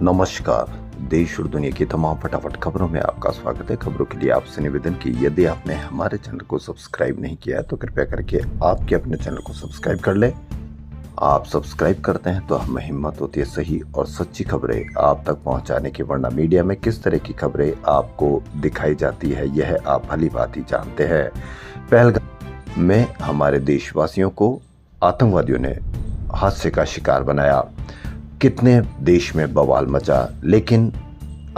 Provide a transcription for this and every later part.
नमस्कार। देश और दुनिया की तमाम फटाफट खबरों में आपका स्वागत है। खबरों के लिए आपसे निवेदन कि यदि आपने हमारे चैनल को सब्सक्राइब नहीं किया है तो कृपया करके आपके अपने चैनल को सब्सक्राइब कर लें। आप सब्सक्राइब करते हैं तो हमें हिम्मत होती है सही और सच्ची खबरें आप तक पहुंचाने की, वरना मीडिया में किस तरह की खबरें आपको दिखाई जाती है यह आप भली भांति जानते हैं। पहलगाम में हमारे देशवासियों को आतंकवादियों ने हादसे का शिकार बनाया। कितने देश में बवाल मचा, लेकिन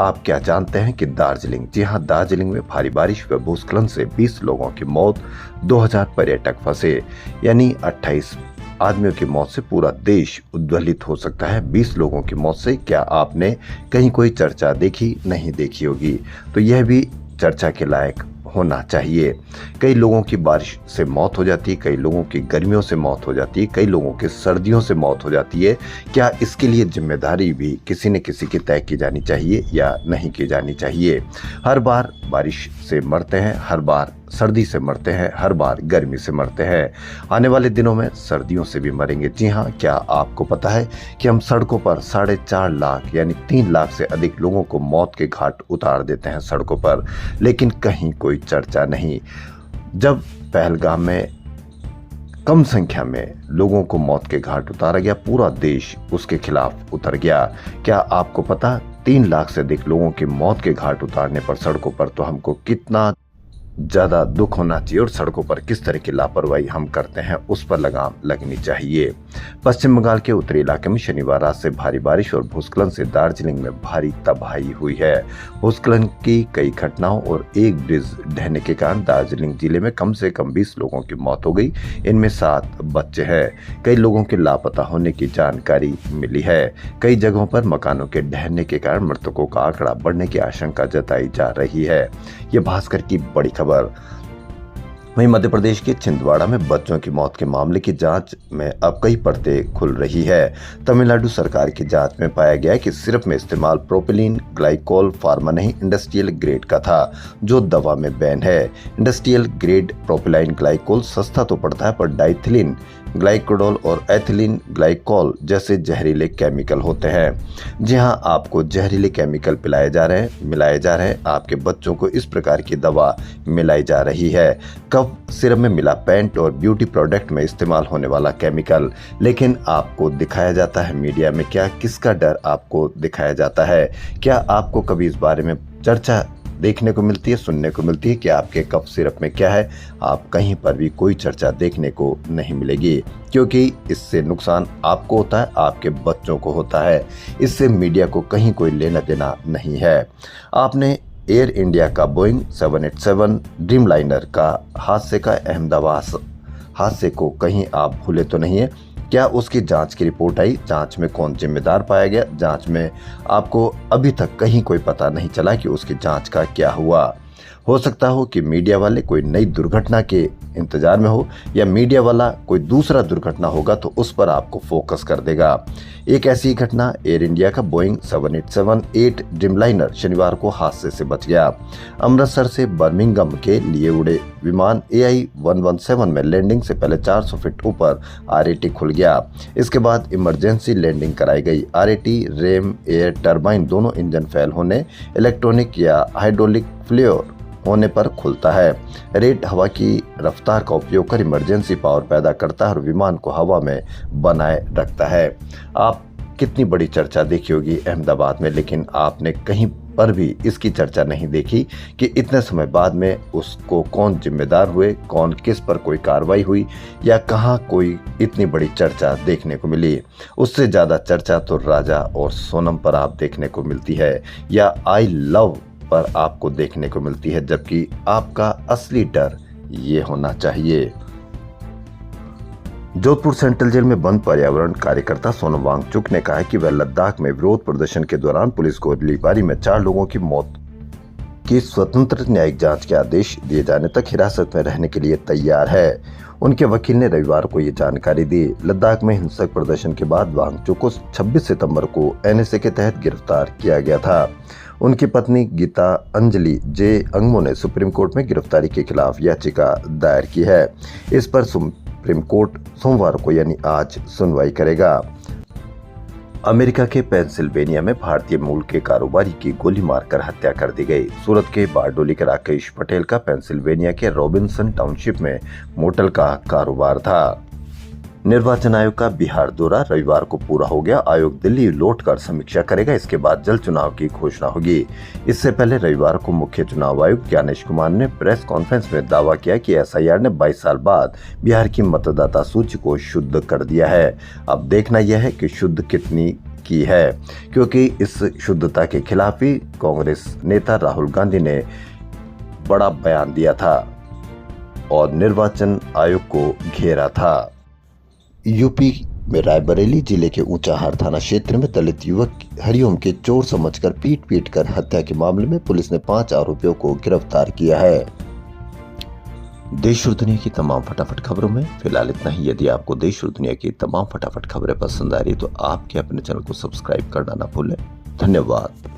आप क्या जानते हैं कि दार्जिलिंग, जी हां, दार्जिलिंग में भारी बारिश व भूस्खलन से 20 लोगों की मौत, 2000 पर्यटक फंसे, यानी 28 आदमियों की मौत से पूरा देश उद्वेलित हो सकता है। 20 लोगों की मौत से क्या आपने कहीं कोई चर्चा देखी? नहीं देखी होगी, तो यह भी चर्चा के लायक होना चाहिए। कई लोगों की बारिश से मौत हो जाती है, कई लोगों की गर्मियों से मौत हो जाती है, कई लोगों की सर्दियों से मौत हो जाती है। क्या इसके लिए जिम्मेदारी भी किसी न किसी की तय की जानी चाहिए या नहीं की जानी चाहिए? हर बार बारिश से मरते हैं, हर बार सर्दी से मरते हैं, हर बार गर्मी से मरते हैं। आने वाले दिनों में सर्दियों से भी मरेंगे। जी हाँ, क्या आपको पता है कि हम सड़कों पर 4.5 लाख यानी 3 लाख से अधिक लोगों को मौत के घाट उतार देते हैं सड़कों पर, लेकिन कहीं कोई चर्चा नहीं। जब पहलगाम में कम संख्या में लोगों को मौत के घाट उतारा गया, पूरा देश उसके खिलाफ उतर गया। क्या आपको पता, 3 लाख से अधिक लोगों की मौत के घाट उतारने पर सड़कों पर तो हमको कितना ज्यादा दुख होना चाहिए और सड़कों पर किस तरह की लापरवाही हम करते हैं उस पर लगाम लगनी चाहिए। पश्चिम बंगाल के उत्तरी इलाके में शनिवार रात से भारी बारिश और भूस्खलन से दार्जिलिंग में भारी तबाही हुई है। भूस्खलन की कई घटनाओं और एक ब्रिज ढहने के कारण दार्जिलिंग जिले में कम से कम 20 लोगों की मौत हो गई। इनमें 7 बच्चे हैं। कई लोगों के लापता होने की जानकारी मिली है। कई जगहों पर मकानों के ढहने के कारण मृतकों का आंकड़ा बढ़ने की आशंका जताई जा रही है। ये भास्कर की बड़ी खबर। वहीं मध्य प्रदेश के छिंदवाड़ा में बच्चों की मौत के मामले की जांच में अब कई परतें खुल रही है। तमिलनाडु सरकार की जांच में पाया गया कि सिरप में इस्तेमाल प्रोपिलीन ग्लाइकोल फार्मा नहीं, इंडस्ट्रियल ग्रेड का था, जो दवा में बैन है। इंडस्ट्रियल ग्रेड प्रोपिलीन ग्लाइकोल सस्ता तो पड़ता है, पर डाइथिलीन ग्लाइकोडोल और एथिलीन ग्लाइकोल जैसे जहरीले केमिकल होते हैं। जी हां, आपको जहरीले केमिकल मिलाए जा रहे हैं। आपके बच्चों को इस प्रकार की दवा मिलाई जा रही है। कफ सिरप में मिला पेंट और ब्यूटी प्रोडक्ट में इस्तेमाल होने वाला केमिकल, लेकिन आपको दिखाया जाता है मीडिया में क्या? किसका डर आपको दिखाया जाता है? क्या आपको कभी इस बारे में चर्चा देखने को मिलती है, सुनने को मिलती है कि आपके कफ सिरप में क्या है? आप कहीं पर भी कोई चर्चा देखने को नहीं मिलेगी, क्योंकि इससे नुकसान आपको होता है, आपके बच्चों को होता है। इससे मीडिया को कहीं कोई लेना देना नहीं है। आपने एयर इंडिया का बोइंग 787 ड्रीमलाइनर का हादसे का अहमदाबाद हादसे को कहीं आप भूले तो नहीं है? क्या उसकी जांच की रिपोर्ट आई? जांच में कौन जिम्मेदार पाया गया? जांच में आपको अभी तक कहीं कोई पता नहीं चला कि उसकी जांच का क्या हुआ। हो सकता हो कि मीडिया वाले कोई नई दुर्घटना के इंतजार में हो, या मीडिया वाला कोई दूसरा दुर्घटना होगा तो उस पर आपको फोकस कर देगा। एक ऐसी घटना, एयर इंडिया का बोइंग 787-8 ड्रीमलाइनर शनिवार को हादसे से बच गया। अमृतसर से बर्मिंघम के लिए उड़े विमान AI-117 में लैंडिंग से पहले 400 फीट ऊपर RAT खुल गया। इसके बाद इमरजेंसी लैंडिंग कराई गई। RAT, रेम, एयर टरबाइन दोनों इंजन फेल होने, इलेक्ट्रॉनिक या हाइड्रोलिक फ्लेयर होने पर खुलता है। रेट हवा की रफ्तार का उपयोग कर इमरजेंसी पावर पैदा करता है और विमान को हवा में बनाए रखता है। आप कितनी बड़ी चर्चा देखी होगी अहमदाबाद में, लेकिन आपने कहीं पर भी इसकी चर्चा नहीं देखी कि इतने समय बाद में उसको कौन जिम्मेदार हुए, कौन किस पर कोई कार्रवाई हुई, या कहां कोई इतनी बड़ी चर्चा देखने को मिली। उससे ज्यादा चर्चा तो राजा और सोनम पर आप देखने को मिलती है, या आई लव पर आपको देखने को मिलती है, जबकि आपका असली डर ये होना चाहिए। जोधपुर सेंट्रल जेल में बंद पर्यावरण कार्यकर्ता सोनम वांगचुक ने कहा है कि वह लद्दाख में विरोध प्रदर्शन के दौरान पुलिस को गोलीबारी में 4 लोगों की मौत की स्वतंत्र न्यायिक जांच के आदेश दिए जाने तक हिरासत में रहने के लिए तैयार है। उनके वकील ने रविवार को ये जानकारी दी। लद्दाख में हिंसक प्रदर्शन के बाद वांगचुक को 26 सितंबर को NSA के तहत गिरफ्तार किया गया था। उनकी पत्नी गीता अंजलि जे अंगमो ने सुप्रीम कोर्ट में गिरफ्तारी के खिलाफ याचिका दायर की है। इस पर सुप्रीम कोर्ट सोमवार को यानी आज सुनवाई करेगा। अमेरिका के पेंसिल्वेनिया में भारतीय मूल के कारोबारी की गोली मारकर हत्या कर दी गई। सूरत के बारडोली के राकेश पटेल का पेंसिल्वेनिया के रॉबिन्सन टाउनशिप में मोटल का कारोबार था। निर्वाचन आयोग का बिहार दौरा रविवार को पूरा हो गया। आयोग दिल्ली लौटकर समीक्षा करेगा। इसके बाद जल्द चुनाव की घोषणा होगी। इससे पहले रविवार को मुख्य चुनाव आयुक्त ज्ञानेश कुमार ने प्रेस कॉन्फ्रेंस में दावा किया कि एसआईआर ने 22 साल बाद बिहार की मतदाता सूची को शुद्ध कर दिया है। अब देखना यह है कि शुद्ध कितनी की है, क्योंकि इस शुद्धता के खिलाफ ही कांग्रेस नेता राहुल गांधी ने बड़ा बयान दिया था और निर्वाचन आयोग को घेरा था। यूपी में रायबरेली जिले के ऊंचाहार थाना क्षेत्र में दलित युवक हरिओम के चोर समझकर पीट कर हत्या के मामले में पुलिस ने 5 आरोपियों को गिरफ्तार किया है। देश और दुनिया की तमाम फटाफट खबरों में फिलहाल इतना ही। यदि आपको देश और दुनिया की तमाम फटाफट खबरें पसंद आ रही तो आपके अपने चैनल को सब्सक्राइब करना ना भूलें। धन्यवाद।